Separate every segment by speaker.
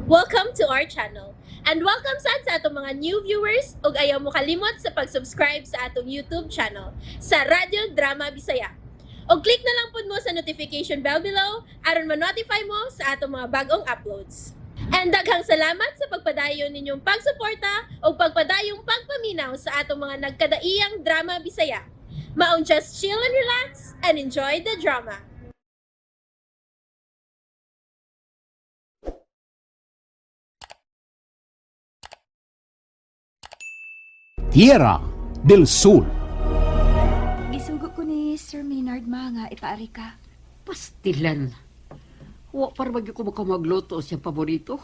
Speaker 1: Welcome to our channel. And welcome sa atong mga new viewers ug ayaw mo kalimot sa pag-subscribe sa atong YouTube channel sa Radio Drama Bisaya. O click na lang pud mo sa notification bell below aron ma-notify mo sa atong mga bagong uploads. And daghang salamat sa pagpadayon ninyong pagsuporta o pagpadayong pagpaminaw sa atong mga nagkadaiyang Drama Bisaya. Maong just chill and relax and enjoy the drama.
Speaker 2: Tierra del Sur.
Speaker 3: Gisugo ko ni Sir Maynard nga ipaari ka.
Speaker 4: Pastilan. Wa para bagyo ko magluto siyang paborito.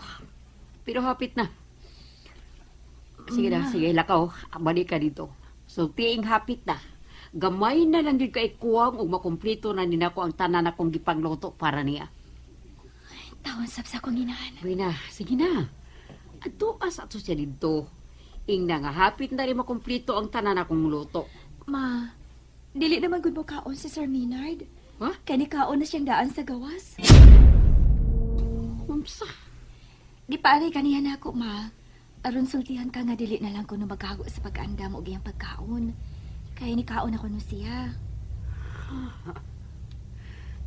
Speaker 4: Pero hapit na. Sige na, sige, lakaw. Balik ka dito. So, tiing hapit na. Gamay na lang din ka ikuwang o makumplito na ninako ang tanan akong gipangluto para niya.
Speaker 3: Tawon sab sa akong inahan.
Speaker 4: Uy na, sige na. Ato ato siya dito. Ing na nga, hapit na rin makumplito ang tanan akong luto.
Speaker 3: Ma, dili naman gud mo kaon si Sir Maynard.
Speaker 4: Ha?
Speaker 3: Kani kaon na siyang daan sa gawas.
Speaker 4: Mamsa.
Speaker 3: Gipaari kaniya na ako, ma. Aron sultihan ka nga dili na lang kuno maghago sa pag-andam og iyang pagkaon. Kaya ni kaon ako no siya.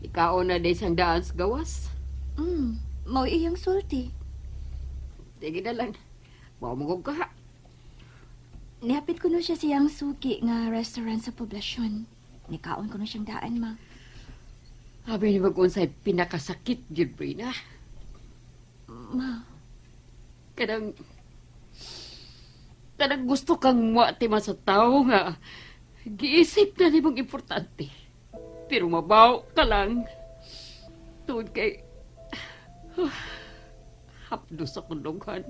Speaker 4: Ikaw na din siyang daan sa gawas.
Speaker 3: Mao iyang sulti.
Speaker 4: Sige na lang. Mamugog ka ha.
Speaker 3: Niapit ko no siya siyang suki nga restaurant sa poblasyon. Nikaon ko no siyang daan, ma.
Speaker 4: Sabi ni mag-unsay pinakasakit, Gilbrina.
Speaker 3: Ma,
Speaker 4: Kadang gusto kang muatima sa tao nga. Giisip na ni mong importante. Pero mabaw ka lang. Tuod kay... hapdos sa kundunghan.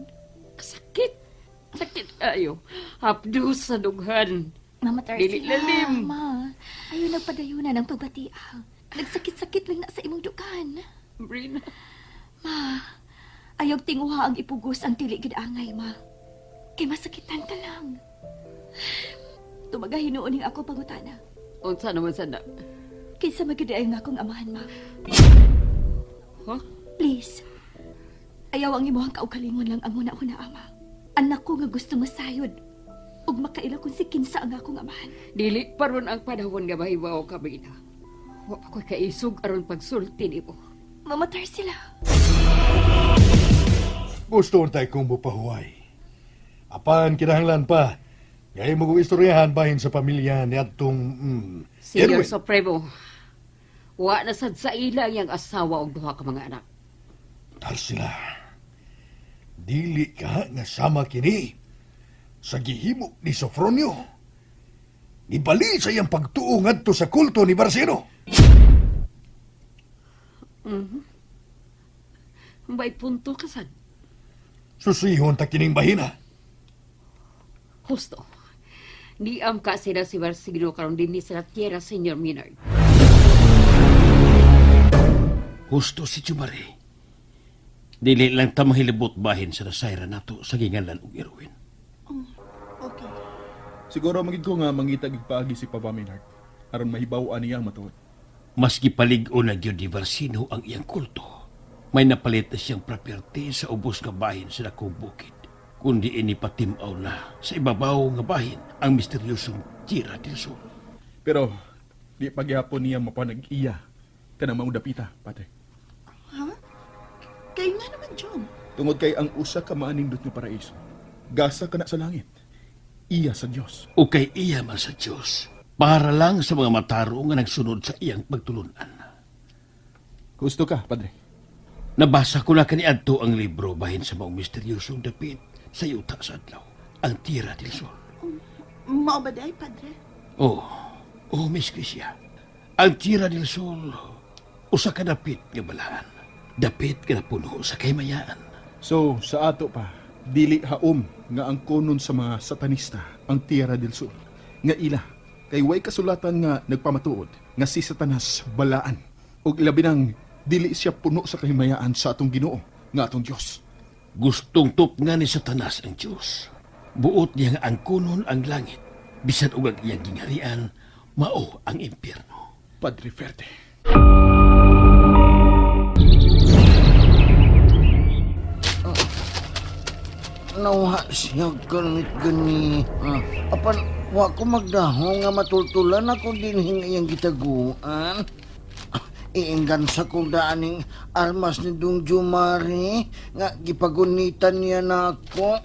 Speaker 4: Sakit. Sakit kayo. Hapdos sa dughan.
Speaker 3: mamatay
Speaker 4: Dili
Speaker 3: sila,
Speaker 4: lalim.
Speaker 3: ma. Ayaw nagpadayunan ng pagbatia. Nagsakit-sakit lang na sa imong dukan.
Speaker 4: Brina.
Speaker 3: Ma, ayaw tinguha ang ipugos ang tili gid angay, ma. Kay masakitan ka lang. Tumagahinuon ning ako pangutana.
Speaker 4: Unsa naman sana?
Speaker 3: Kinsa magidi ay nga akong amahan, ma.
Speaker 4: Ha?
Speaker 3: Please. Ayaw ang imuhang kaugalingon lang ang una-una, ama. Anak ko nga gusto mo sayod. Ug makaila kung si kinsa ang akong amahan.
Speaker 4: Dili paron ang panahon nga mahibaw ka, Brina. Wa pa ko'y kaisog aron pagsulti ni mo.
Speaker 3: Mamatay sila.
Speaker 5: Gusto tayo kong mupahuway. Apan kinahanglan pa. Ngayon mo istoryahan bahin sa pamilya ni atong...
Speaker 4: Senior
Speaker 5: Erwin.
Speaker 4: Supremo, wa na sad sa ila yang asawa og duha ka mga anak.
Speaker 5: Tal sila. Dili ka nga sama kini sa gihimo ni Sofronio. Ibali sa iyang pagtuo ngadto sa kulto ni Barceno.
Speaker 4: May punto ka sad.
Speaker 5: Susihon ta kining bahina.
Speaker 4: Husto. Niam ka sila si Barcino karon dinhi sa Tierra, Senior Maynard.
Speaker 2: Husto si Chumari. Dili lang ta mahilibot bahin sa nasayra nato sa gingalan og Erwin.
Speaker 6: Okay. Siguro magid ko nga mangitag igpaagi si Papa Maynard aron mahibaw-an niya ang matuod.
Speaker 2: Maski palig-o na gyud ni Barcino ang iyang kulto. May napalit na siyang property sa ubos nga bahin sa dakong bukid. Kundi inipatimaw na sa ibabaw nga bahin ang misteryosong Tierra del Sur.
Speaker 6: Pero di pagyapon niya mapanag-iya kanang maudapita, pate.
Speaker 7: Ha? Kaya nga naman, John.
Speaker 6: Tungod kay ang usa ka maanindot nga paraiso. Gasa ka na sa langit. Iya sa Dios.
Speaker 2: O kay iya man sa Diyos, para lang sa mga mataro nga nagsunod sa iyang pagtulunan.
Speaker 6: Gusto ka, padre?
Speaker 2: Nabasa ko na kaniadto ang libro bahin sa mga misteryosong dapit sa yuta sa adlaw, ang Tierra del Sol.
Speaker 7: Maubaday, padre.
Speaker 2: Oh, Miss Crisia. Ang Tierra del Sol, usa ka dapit nga balaan. Dapit ka na puno sa kaymayaan.
Speaker 6: So, sa ato pa, dili haom nga ang kunon sa mga satanista ang Tierra del Sur. Nga ila, kay way kasulatan nga nagpamatuod nga si Satanas balaan. Og labi nang dili siya puno sa kahimayaan sa atong Ginoo nga atong Dios.
Speaker 2: Gustong tup nga ni Satanas ang Diyos. Buot niya nga ang kunon ang langit. Bisan ug ang iyang gingharian, mao ang impyerno.
Speaker 6: Padre Ferte.
Speaker 8: nawa siya ganit gani. Apan, wa ko magdaho nga matultulan ako din iyang gitaguan. Iinggan sa kong daaning armas ni Dong Jumari nga gipagunitan niya na ako.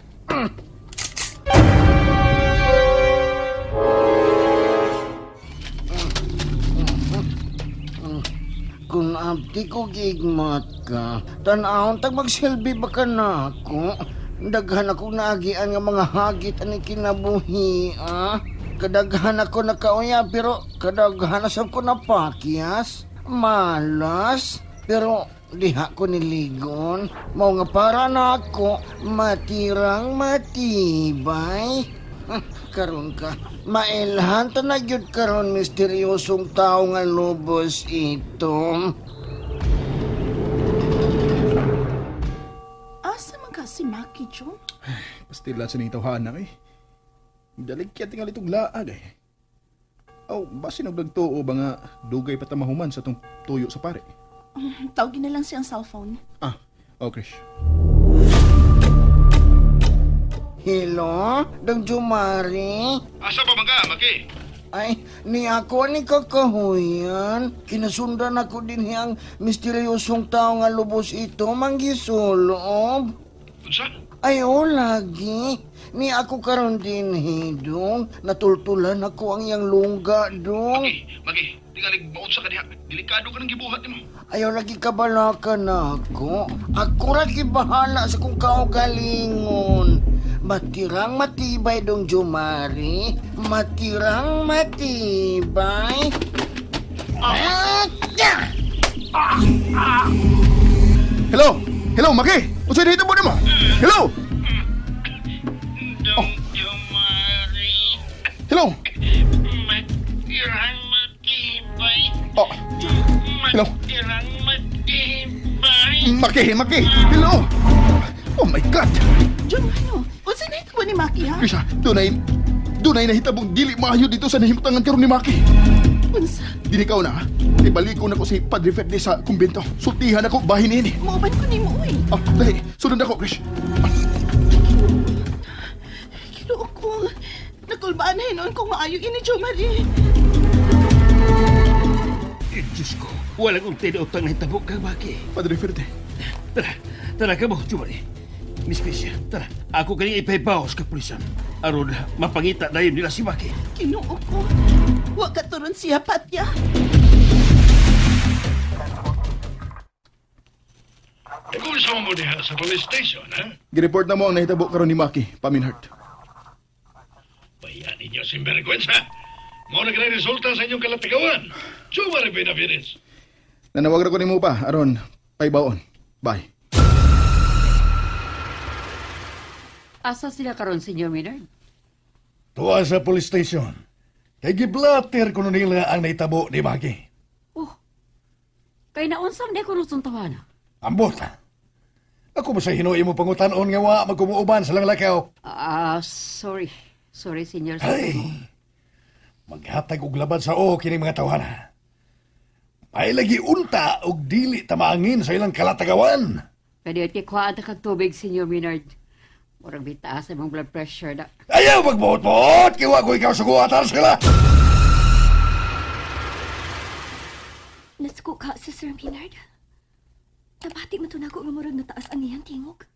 Speaker 8: Kung abdi ko gigmat ka, tanahon tag magsilbi ba ka na ako? Daghan ako naagian nga mga hagit ani kinabuhi, ah? Kadaghan ako nakauya pero kadaghan na sab ko napakyas. Malas, pero diha ko niligon. Mao nga para na ako matirang matibay. Karon ka, mailhan ta na gyud karon misteryosong tao nga lubos ito.
Speaker 7: Asa man ka si Maki, Jom?
Speaker 6: Pastila sa ning tawhana eh. Dalig kaya tingal itong laag eh. Aw, basi nagdagtoo ba nga dugay pa tamahuman sa tong tuyo sa pare?
Speaker 7: Tawagin na lang siyang cellphone.
Speaker 6: Ah, okay.
Speaker 8: Hello, Dong Jumari?
Speaker 5: Asa pa mga, Maki?
Speaker 8: Ay, ni ako ni kakahuyan. Kinasundan ako din ang misteryosong tao nga lubos ito, manggisulob.
Speaker 5: Unsa?
Speaker 8: Ay, lagi. Ni ako karon din, Dong. Natultulan ako ang iyang lungga, Dong.
Speaker 5: Maki, tingalig baon sa kaniya. Delikado ka ng gibuhat mo.
Speaker 8: Ayaw lagi kabalakan ako. Ako lagi bahala sa kung kaugalingon. Matirang matibay, Dong Jumari. Matirang matibay.
Speaker 6: Hello! Hello, Maki! Unsay dito mo nimo? Hello!
Speaker 9: Dong Jumari,
Speaker 6: Hello!
Speaker 9: matirang matibay.
Speaker 6: Oh, hello?
Speaker 9: Matirang matibay.
Speaker 6: Maki! Hello! Oh my God!
Speaker 7: Jom, ano? Unsa na ito ni Maki, ha?
Speaker 6: Krisha, dunay nahitabong dili maayo dito sa nahimutangan karon ni Maki.
Speaker 7: Unsa?
Speaker 6: Dili ka na, ha? Ibalik ko na ko si Padre Ferde sa kumbento. Sultihan ako bahin ini.
Speaker 7: Mauban ko ni mo, uy.
Speaker 6: Ah, dali, sunod ako, Krish.
Speaker 7: Kinuo ko. Nakulbaan na hinuon kong maayo ini, Jom, Marie.
Speaker 2: Diyos ko, wala kong tinuotang na hitabok kang Maki.
Speaker 6: Padre Ferde.
Speaker 2: Tara ka mo, Jumari. Miss Krisha, tara. Ako kani ipaybawas ka pulisan. Aron, mapangita na yun nila si Maki.
Speaker 7: Kinuo ko. Huwag ka turon siya, Patya.
Speaker 5: Kung saan mo diha sa police station, ha?
Speaker 6: Gireport na mo ang nahitabo karon ni Maki, Paminhart.
Speaker 5: Bayan ninyo sinvergüenza. Mo na ganay resulta sa inyong kalatigawan. Jumari Benavides.
Speaker 6: Nanawag na ko ni mo pa, aron, paybaon. Bye.
Speaker 4: Asa sila karon, Senyor Maynard?
Speaker 5: Tuwa sa police station. Kay giblater ko nila ang naitabo ni Maki.
Speaker 4: Oh, kay naunsam di ko nung tawana.
Speaker 5: Ambot. Ako ba sa hinuwi mo pangutanon nga wa magkumuuban sa langlakaw?
Speaker 4: Sorry. Sorry, Senyor.
Speaker 5: Ay, maghatag og laban sa o kining mga tawhana. Ay lagi unta og dili tamaangin sa ilang kalatagawan.
Speaker 4: Pwede iti kuhaan ta kag tubig, Senyor Maynard. Murag bitaas sa mong blood pressure na.
Speaker 5: Ayaw magbuot-buot! Kiwa ko ikaw sa kuwatar sila!
Speaker 3: Natsuko ka sa Sir Maynard. Nabati man to na ako nga murag nataas ang iyang tingog.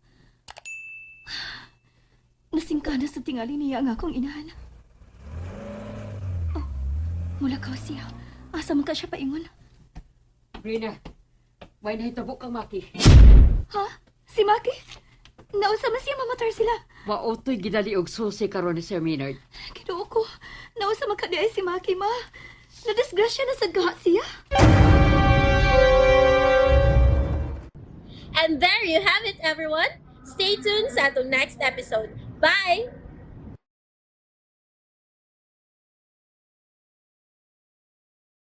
Speaker 3: Nasingka na sa tingali niya ang akong inahan. Oh, mula ka siya. Asa man ka siya paingon?
Speaker 4: Rina, may nahitabo kang Maki.
Speaker 3: Ha? Si Maki? Nausa man siya mamatar sila.
Speaker 4: Mautoy gidali og susi karon ni Sir Maynard.
Speaker 3: Kinuo ko. Nausa man kadiay si Maki, ma. Nadisgrasya na sa gaha siya.
Speaker 1: And there you have it, everyone. Stay tuned sa atong next episode. Bye!